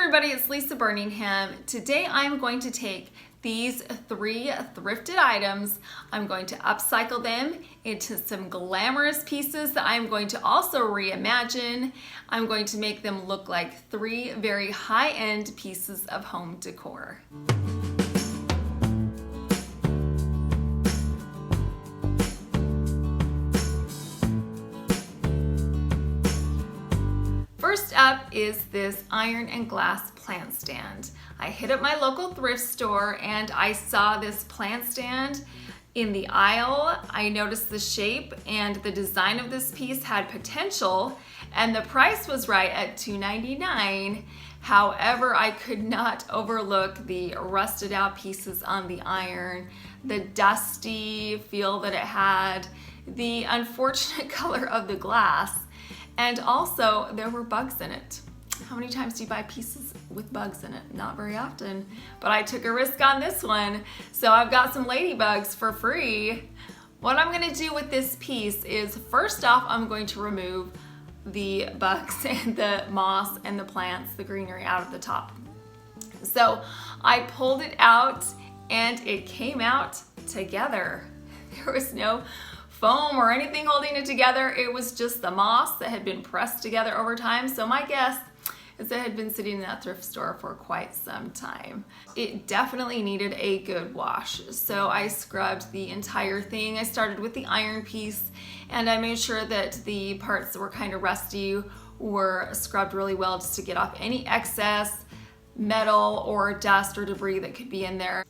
everybody, it's Lisa Burningham. Today I'm going to take these 3 thrifted items. I'm going to upcycle them into some glamorous pieces that I'm going to also reimagine. I'm going to make them look like 3 very high-end pieces of home decor. First up is this iron and glass plant stand. I hit up my local thrift store and I saw this plant stand in the aisle. I noticed the shape and the design of this piece had potential, and the price was right at $2.99. However, I could not overlook the rusted out pieces on the iron, the dusty feel that it had, the unfortunate color of the glass, and also there were bugs in it. How many times do you buy pieces with bugs in it? Not very often, but I took a risk on this one. So I've got some ladybugs for free. What I'm gonna do with this piece is, first off, I'm going to remove the bugs and the moss and the plants, the greenery out of the top. So I pulled it out and it came out together. There was no foam or anything holding it together. It was just the moss that had been pressed together over time. So my guess is it had been sitting in that thrift store for quite some time. It definitely needed a good wash. So I scrubbed the entire thing. I started with the iron piece and I made sure that the parts that were kind of rusty were scrubbed really well just to get off any excess metal or dust or debris that could be in there.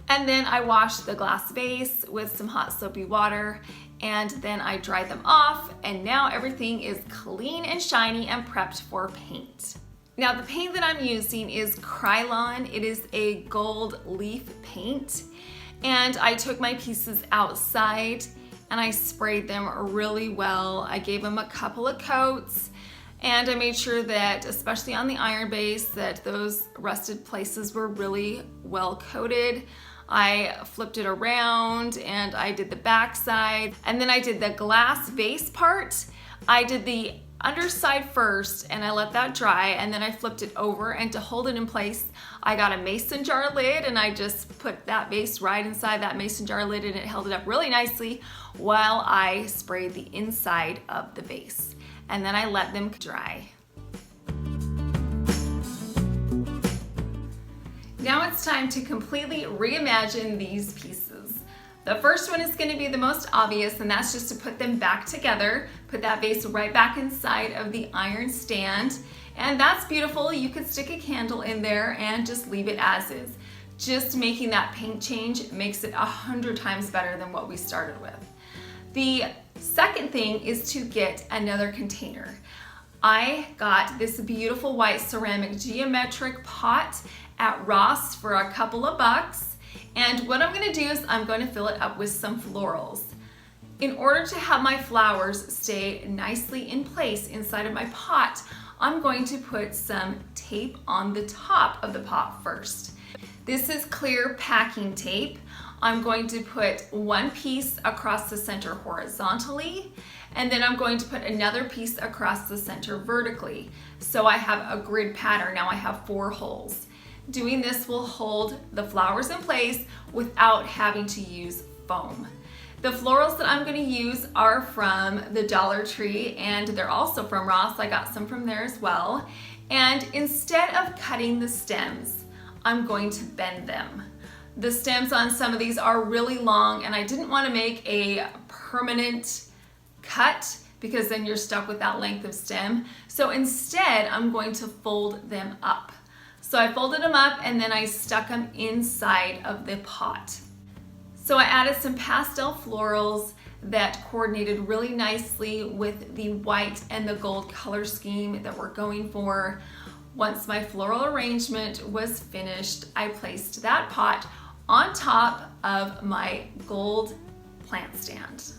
And then I washed the glass vase with some hot soapy water, and then I dried them off, and now everything is clean and shiny and prepped for paint. Now the paint that I'm using is Krylon. It is a gold leaf paint, and I took my pieces outside and I sprayed them really well. I gave them a couple of coats, and I made sure that, especially on the iron base, that those rusted places were really well coated. I flipped it around and I did the back side, and then I did the glass vase part. I did the underside first and I let that dry, and then I flipped it over, and to hold it in place I got a mason jar lid and I just put that vase right inside that mason jar lid, and it held it up really nicely while I sprayed the inside of the vase, and then I let them dry. Now it's time to completely reimagine these pieces. The first one is going to be the most obvious, and that's just to put them back together. Put that vase right back inside of the iron stand, and that's beautiful. You could stick a candle in there and just leave it as is. Just making that paint change makes it 100 times better than what we started with. The second thing is to get another container. I got this beautiful white ceramic geometric pot at Ross for a couple of bucks, and what I'm going to do is I'm going to fill it up with some florals. In order to have my flowers stay nicely in place inside of my pot, I'm going to put some tape on the top of the pot first. This is clear packing tape. I'm going to put one piece across the center horizontally, and then I'm going to put another piece across the center vertically. So I have a grid pattern. Now I have 4 holes. Doing this will hold the flowers in place without having to use foam. The florals that I'm going to use are from the Dollar Tree, and they're also from Ross. I got some from there as well. And instead of cutting the stems, I'm going to bend them. The stems on some of these are really long, and I didn't want to make a permanent cut because then you're stuck with that length of stem. So instead, I'm going to fold them up. So I folded them up and then I stuck them inside of the pot. So I added some pastel florals that coordinated really nicely with the white and the gold color scheme that we're going for. Once my floral arrangement was finished, I placed that pot on top of my gold plant stand.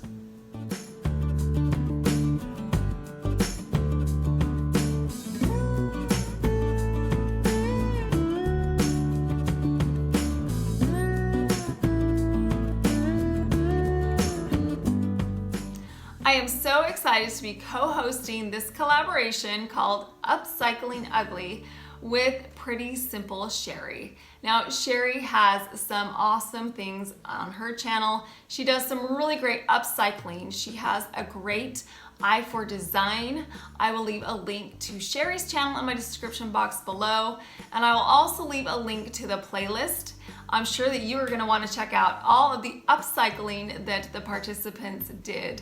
I am so excited to be co-hosting this collaboration called Upcycling Ugly with Pretty.Simple.Sherri. Now, Sherri has some awesome things on her channel. She does some really great upcycling. She has a great eye for design. I will leave a link to Sherri's channel in my description box below, and I will also leave a link to the playlist. I'm sure that you are going to want to check out all of the upcycling that the participants did,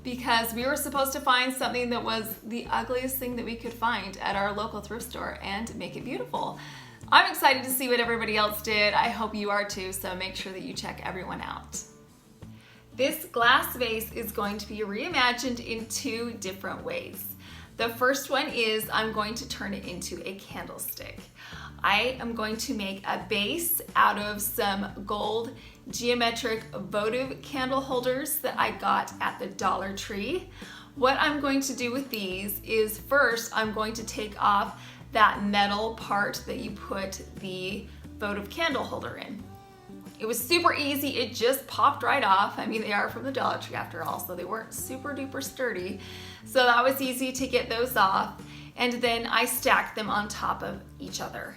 because we were supposed to find something that was the ugliest thing that we could find at our local thrift store and make it beautiful. I'm excited to see what everybody else did. I hope you are too, so make sure that you check everyone out. This glass vase is going to be reimagined in two different ways. The first one is I'm going to turn it into a candlestick. I am going to make a base out of some gold geometric votive candle holders that I got at the Dollar Tree. What I'm going to do with these is first I'm going to take off that metal part that you put the votive candle holder in. It was super easy, it just popped right off. I mean, they are from the Dollar Tree after all, so they weren't super duper sturdy. So that was easy to get those off. And then I stacked them on top of each other.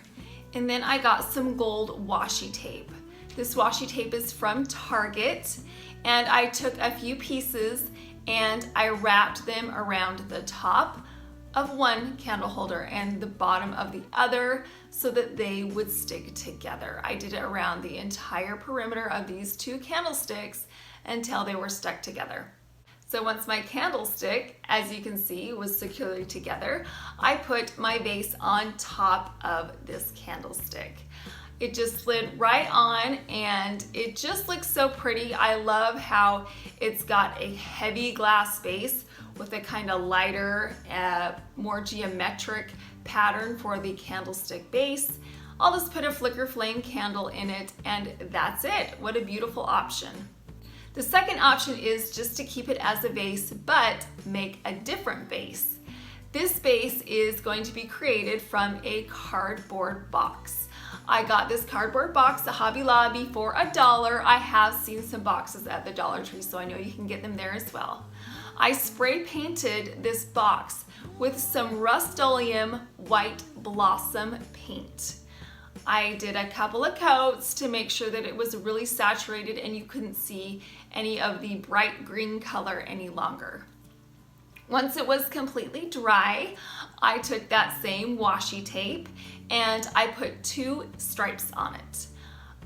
And then I got some gold washi tape. This washi tape is from Target, and I took a few pieces and I wrapped them around the top of one candle holder and the bottom of the other so that they would stick together. I did it around the entire perimeter of these two candlesticks until they were stuck together. So once my candlestick, as you can see, was securely together, I put my vase on top of this candlestick. It just slid right on and it just looks so pretty. I love how it's got a heavy glass base with a kind of lighter, more geometric pattern for the candlestick base. I'll just put a flicker flame candle in it and that's it. What a beautiful option. The second option is just to keep it as a vase, but make a different vase. This vase is going to be created from a cardboard box. I got this cardboard box at Hobby Lobby for $1. I have seen some boxes at the Dollar Tree, so I know you can get them there as well. I spray painted this box with some Rustoleum white blossom paint. I did a couple of coats to make sure that it was really saturated and you couldn't see any of the bright green color any longer. Once it was completely dry, I took that same washi tape and I put 2 stripes on it.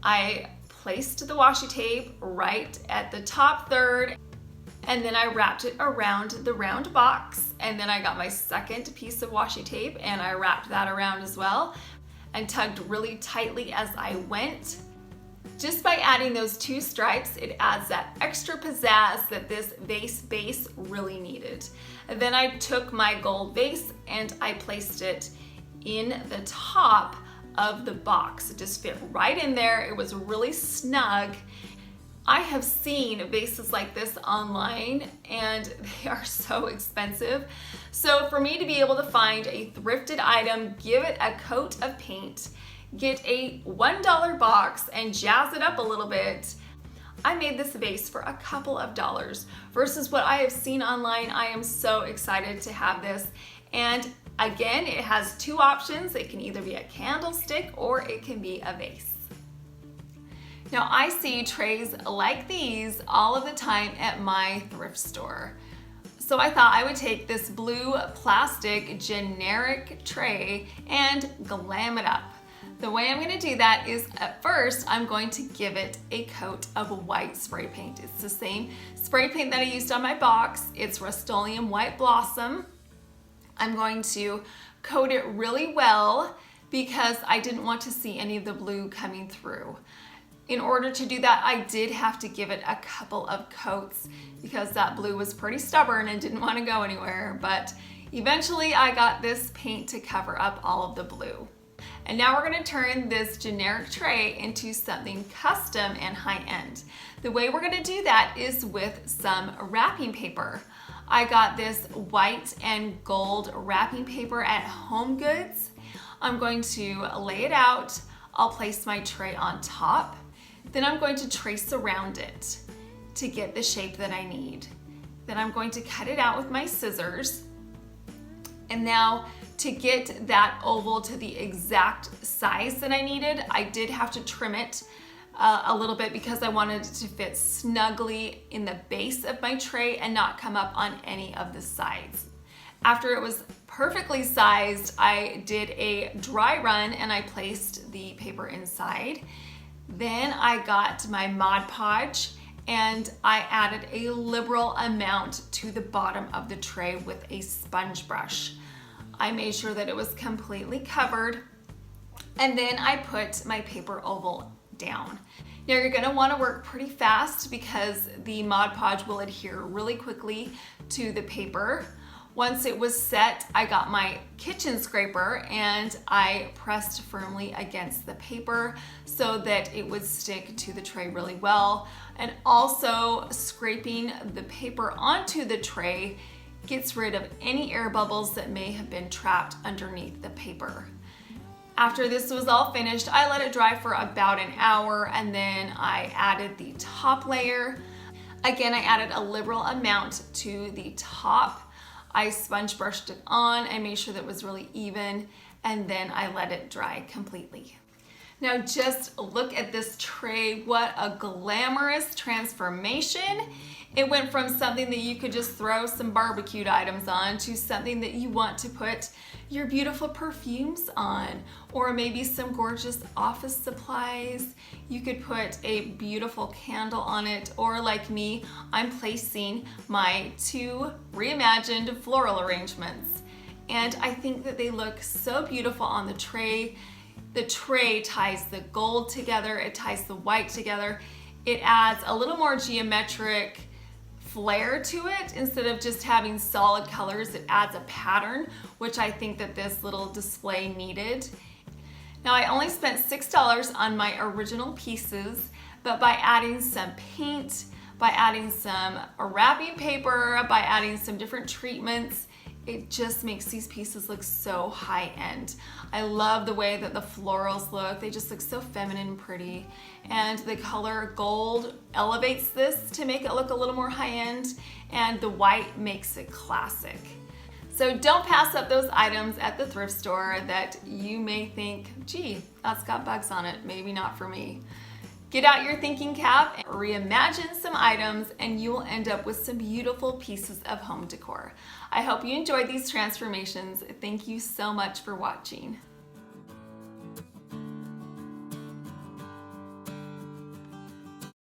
I placed the washi tape right at the top third, and then I wrapped it around the round box, and then I got my second piece of washi tape and I wrapped that around as well and tugged really tightly as I went. Just by adding those 2 stripes, it adds that extra pizzazz that this vase base really needed. And then I took my gold vase and I placed it in the top of the box. It just fit right in there. It was really snug. I have seen vases like this online and they are so expensive. So for me to be able to find a thrifted item, give it a coat of paint, get a $1 box and jazz it up a little bit, I made this vase for a couple of dollars versus what I have seen online. I am so excited to have this. And again, it has 2 options. It can either be a candlestick or it can be a vase. Now I see trays like these all of the time at my thrift store. So I thought I would take this blue plastic generic tray and glam it up. The way I'm going to do that is at first I'm going to give it a coat of white spray paint. It's the same spray paint that I used on my box. It's Rustoleum White Blossom. I'm going to coat it really well because I didn't want to see any of the blue coming through. In order to do that, I did have to give it a couple of coats because that blue was pretty stubborn and didn't want to go anywhere. But eventually I got this paint to cover up all of the blue. And now we're going to turn this generic tray into something custom and high-end. The way we're going to do that is with some wrapping paper. I got this white and gold wrapping paper at Home Goods. I'm going to lay it out. I'll place my tray on top. Then I'm going to trace around it to get the shape that I need. Then I'm going to cut it out with my scissors. And now To get that oval to the exact size that I needed, I did have to trim it a little bit because I wanted it to fit snugly in the base of my tray and not come up on any of the sides. After it was perfectly sized, I did a dry run and I placed the paper inside. Then I got my Mod Podge and I added a liberal amount to the bottom of the tray with a sponge brush. I made sure that it was completely covered, and then I put my paper oval down. Now you're gonna wanna work pretty fast because the Mod Podge will adhere really quickly to the paper. Once it was set, I got my kitchen scraper and I pressed firmly against the paper so that it would stick to the tray really well. And also scraping the paper onto the tray gets rid of any air bubbles that may have been trapped underneath the paper. After this was all finished, I let it dry for about an hour and then I added the top layer. Again, I added a liberal amount to the top. I sponge brushed it on and made sure that it was really even, and then I let it dry completely. Now just look at this tray. What a glamorous transformation. It went from something that you could just throw some barbecued items on to something that you want to put your beautiful perfumes on, or maybe some gorgeous office supplies. You could put a beautiful candle on it, or like me, I'm placing my 2 reimagined floral arrangements. And I think that they look so beautiful on the tray. The tray ties the gold together, it ties the white together. It adds a little more geometric flair to it. Instead of just having solid colors, it adds a pattern, which I think that this little display needed. Now I only spent $6 on my original pieces, but by adding some paint, by adding some wrapping paper, by adding some different treatments, it just makes these pieces look so high-end. I love the way that the florals look. They just look so feminine and pretty. And the color gold elevates this to make it look a little more high-end, and the white makes it classic. So don't pass up those items at the thrift store that you may think, gee, that's got bugs on it, maybe not for me. Get out your thinking cap, reimagine some items, and you will end up with some beautiful pieces of home decor. I hope you enjoyed these transformations. Thank you so much for watching.